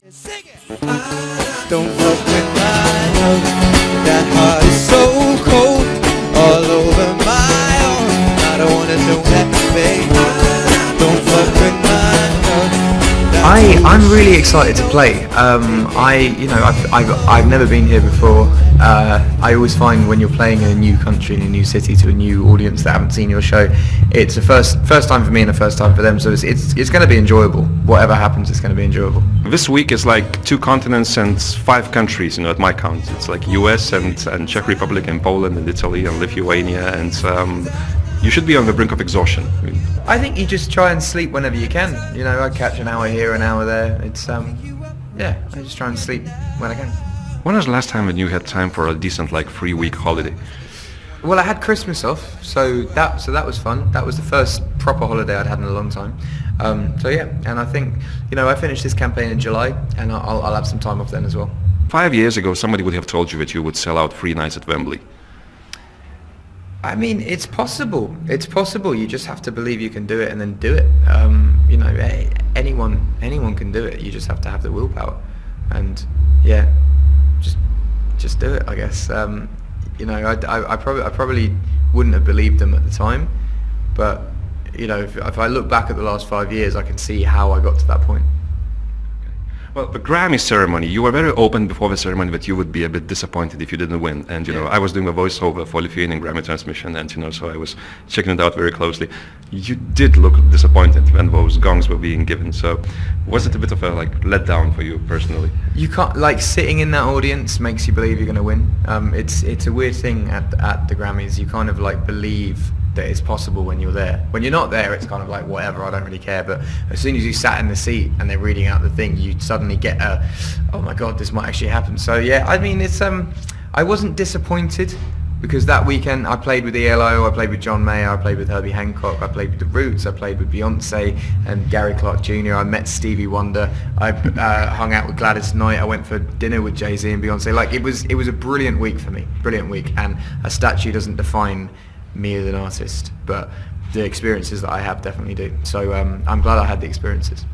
Sing it. Don't fuck with my love. That heart is so cold, all over my own. I don't wanna know that, babe. Don't fuck with my love. I'm really excited to play. I've never been here before. I always find when you're playing in a new country, in a new city, to a new audience that haven't seen your show, it's a first time for me and a first time for them. So it's going to be enjoyable. Whatever happens, it's going to be enjoyable. This week is like 2 continents and 5 countries, at my count. It's like US and Czech Republic and Poland and Italy and Lithuania, and you should be on the brink of exhaustion. I think you just try and sleep whenever you can. I catch an hour here, an hour there. It's I just try and sleep when I can. When was the last time that you had time for a decent 3-week holiday? Well, I had Christmas off, so that was fun. That was the first proper holiday I'd had in a long time. And I think I finished this campaign in July, and I'll have some time off then as well. 5 years ago, somebody would have told you that you would sell out 3 nights at Wembley. I mean, it's possible. It's possible. You just have to believe you can do it and then do it. Anyone can do it. You just have to have the willpower, and just do it, I guess. I probably wouldn't have believed them at the time, but if I look back at the last 5 years, I can see how I got to that point. Well, the Grammy ceremony, you were very open before the ceremony that you would be a bit disappointed if you didn't win. And, I was doing a voiceover for Lithuanian Grammy transmission, and, so I was checking it out very closely. You did look disappointed when those gongs were being given. So was it a bit of a, letdown for you personally? You can't, sitting in that audience makes you believe you're going to win. It's a weird thing at the Grammys. You kind of, believe that it's possible when you're there. When you're not there, it's kind of whatever, I don't really care. But as soon as you sat in the seat and they're reading out the thing, you suddenly get oh my god, this might actually happen. So it's I wasn't disappointed, because that weekend I played with ELO, I played with John Mayer, I played with Herbie Hancock, I played with The Roots, I played with Beyonce and Gary Clark Jr., I met Stevie Wonder, I hung out with Gladys Knight, I went for dinner with Jay-Z and Beyonce. It was a brilliant week for me, and a statue doesn't define me as an artist, but the experiences that I have definitely do. So I'm glad I had the experiences.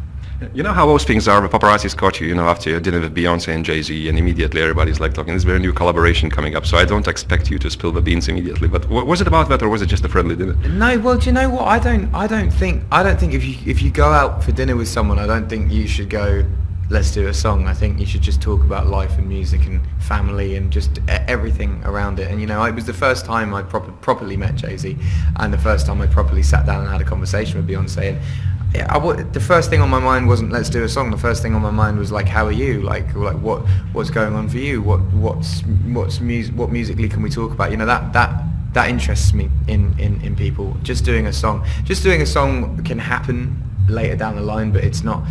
You know how those things are, the paparazzi's caught you, after your dinner with Beyonce and Jay-Z, and immediately everybody's talking, this very new collaboration coming up, so I don't expect you to spill the beans immediately, but was it about that, or was it just a friendly dinner? No, well, do you know what, I don't think if you go out for dinner with someone, I don't think you should go, let's do a song. I think you should just talk about life and music and family and just everything around it. And it was the first time I properly met Jay-Z, and the first time I properly sat down and had a conversation with Beyonce. And the first thing on my mind wasn't let's do a song. The first thing on my mind was how are you? What's going on for you? What musically can we talk about? That interests me in people. Just doing a song can happen later down the line, but it's not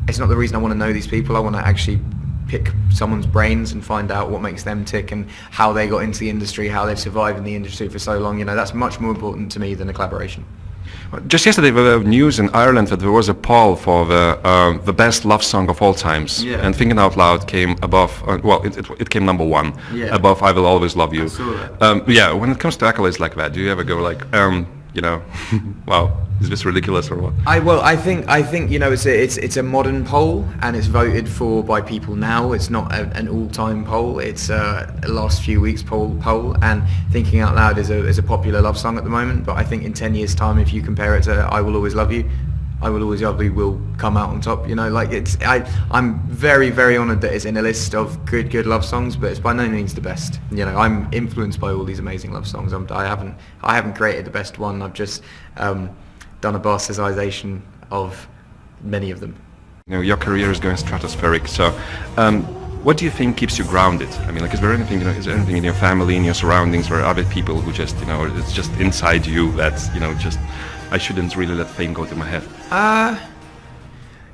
the reason I want to know these people. I want to actually pick someone's brains and find out what makes them tick and how they got into the industry, how they've survived in the industry for so long. That's much more important to me than a collaboration. Just yesterday there was news in Ireland that there was a poll for the best love song of all times, and Thinking Out Loud came above, it came number 1, above I Will Always Love You. I saw that. When it comes to accolades like that, do you ever go wow, is this ridiculous or what? I think it's a modern poll, and it's voted for by people now. It's not an all-time poll. It's a last few weeks poll. And Thinking Out Loud is a popular love song at the moment. But I think in 10 years' time, if you compare it to I Will Always Love You, I Will Always Love You will come out on top. I'm very, very honoured that it's in a list of good love songs, but it's by no means the best. I'm influenced by all these amazing love songs. I haven't created the best one. I've just done a bastardization of many of them. Your career is going stratospheric. So, what do you think keeps you grounded? I mean, is there anything, is there anything in your family, in your surroundings, or other people who just, it's just inside you that's, just, I shouldn't really let fame go to my head? I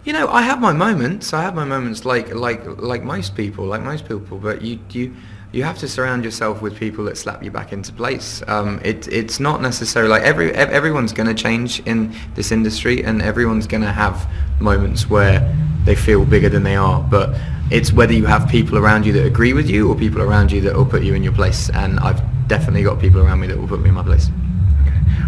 have my moments. like most people, but you have to surround yourself with people that slap you back into place. It's not necessarily everyone's going to change in this industry, and everyone's going to have moments where they feel bigger than they are, but it's whether you have people around you that agree with you or people around you that will put you in your place, and I've definitely got people around me that will put me in my place.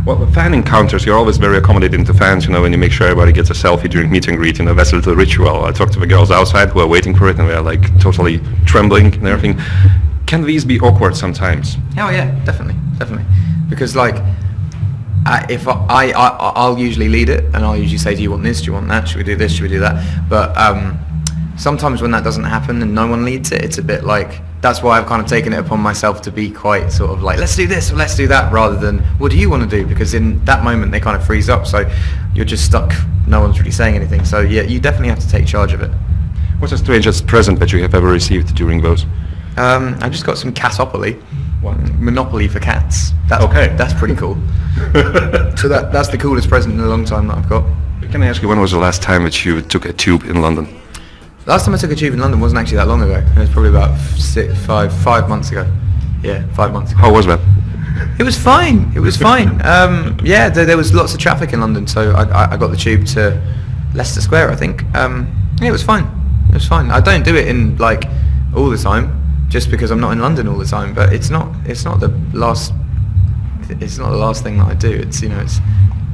Well, the fan encounters, you're always very accommodating to fans, you know, when you make sure everybody gets a selfie during meet and greet, you know, that's a little ritual. I talked to the girls outside who are waiting for it, and they're like totally trembling and everything. Can these be awkward sometimes? Oh yeah, definitely. Because like, if I'll usually lead it, and I'll usually say, do you want this, do you want that, should we do this, should we do that? But sometimes when that doesn't happen and no one leads it, it's a bit like, that's why I've kind of taken it upon myself to be quite sort of like, let's do this or let's do that, rather than what do you want to do, because in that moment they kind of freeze up, so you're just stuck, no one's really saying anything. So yeah, you definitely have to take charge of it. What's the strangest present that you have ever received during those? I just got some Catopoly. What? Monopoly for cats. That's pretty cool. So that's the coolest present in a long time that I've got. Can I ask you, when was the last time that you took a tube in London? Last time I took a tube in London wasn't actually that long ago. It was probably about 5 months ago. Yeah, 5 months ago. How was that? It was fine. Yeah, there was lots of traffic in London, so I got the tube to Leicester Square, I think. Yeah, it was fine. I don't do it in like all the time, just because I'm not in London all the time. But it's not the last thing that I do. It's it's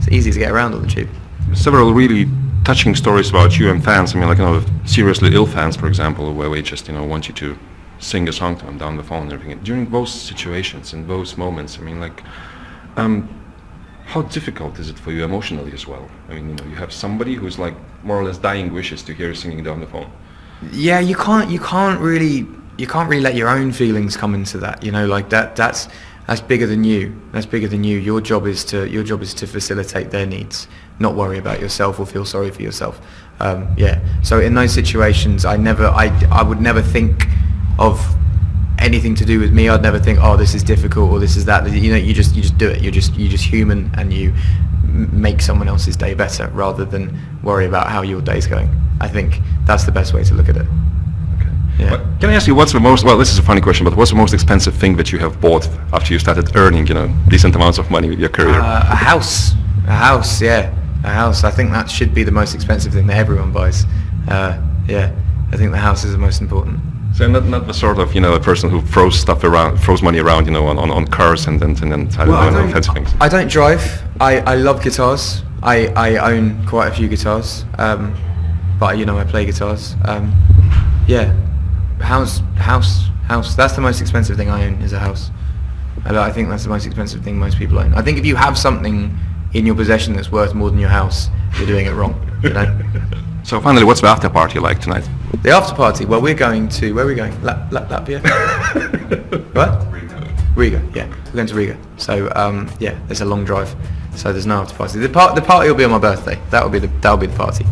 easy to get around on the tube. Several really touching stories about you and fans. I mean, like, you know, seriously ill fans, for example, where we just, want you to sing a song to them down the phone and everything. During those situations and those moments, I mean, like, how difficult is it for you emotionally as well? I mean, you have somebody who's like more or less dying wishes to hear you singing down the phone. Yeah, you can't really let your own feelings come into that. Like that's bigger than you. Your job is to facilitate their needs, not worry about yourself or feel sorry for yourself. So in those situations, I would never think of anything to do with me. I'd never think, oh, this is difficult or this is that. You just do it. You're just human, and you make someone else's day better rather than worry about how your day's going. I think that's the best way to look at it. Yeah. Well, can I ask you, what's the most, well, this is a funny question, but what's the most expensive thing that you have bought after you started earning, decent amounts of money with your career? A house, yeah. A house. I think that should be the most expensive thing that everyone buys. I think the house is the most important. So not the sort of, a person who throws money around, on cars and then fancy things. I don't drive. I love guitars. I own quite a few guitars. But I play guitars. House. That's the most expensive thing I own, is a house. I think that's the most expensive thing most people own. I think if you have something in your possession that's worth more than your house, you're doing it wrong. So finally, what's the after party like tonight? The after party? Well, we're going to, where are we going? Latvia? What? Riga, yeah. We're going to Riga. So, there's a long drive. So there's no after party. The party will be on my birthday. That'll be the party.